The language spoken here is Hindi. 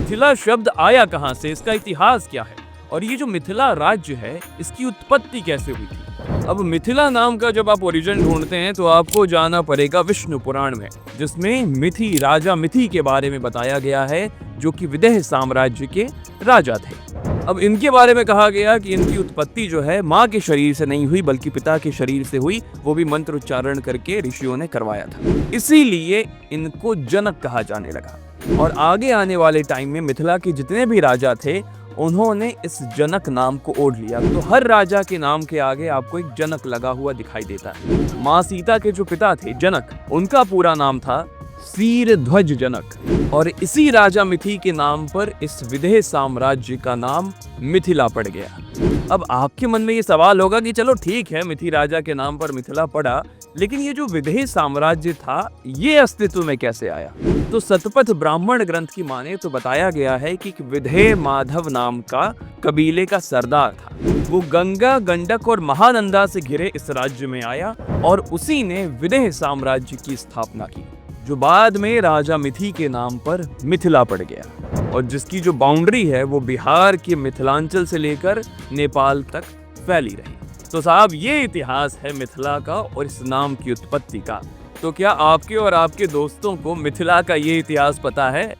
मिथिला शब्द आया कहाँ से, इसका इतिहास क्या है और ये जो मिथिला राज्य है इसकी उत्पत्ति कैसे हुई थी। अब मिथिला नाम का जब आप ओरिजिन ढूंढते हैं तो आपको जाना पड़ेगा विष्णु पुराण में, जिसमें मिथि राजा मिथि के बारे में बताया गया है, जो कि विदेह साम्राज्य के राजा थे। अब इनके बारे में कहा गया कि इनकी उत्पत्ति जो है माँ के शरीर से नहीं हुई बल्कि पिता के शरीर से हुई, वो भी मंत्र उच्चारण करके ऋषियों ने करवाया था, इसीलिए इनको जनक कहा जाने लगा। और आगे आने वाले टाइम में मिथिला के जितने भी राजा थे उन्होंने इस जनक नाम को ओढ़ लिया। तो हर राजा के नाम के आगे आपको एक जनक लगा हुआ दिखाई देता है। माँ सीता के जो पिता थे जनक, उनका पूरा नाम था शीरध्वज जनक, और इसी राजा मिथि के नाम पर इस विदेह साम्राज्य का नाम मिथिला पड़ गया। अब आपके मन में ये सवाल होगा कि चलो ठीक है, मिथि राजा के नाम पर मिथिला पड़ा, लेकिन ये जो विदेह साम्राज्य था ये अस्तित्व में कैसे आया। तो सतपथ ब्राह्मण ग्रंथ की माने तो बताया गया है कि विदेह माधव नाम का कबीले का सरदार था। वो गंगा, गंडक और महानंदा से घिरे इस राज्य में आया और उसी ने विदेह साम्राज्य की स्थापना की, जो बाद में राजा मिथि के नाम पर मिथिला पड़ गया, और जिसकी जो बाउंड्री है वो बिहार के मिथिलांचल से लेकर नेपाल तक फैली रही। तो साहब ये इतिहास है मिथिला का और इस नाम की उत्पत्ति का। तो क्या आपके और आपके दोस्तों को मिथिला का ये इतिहास पता है?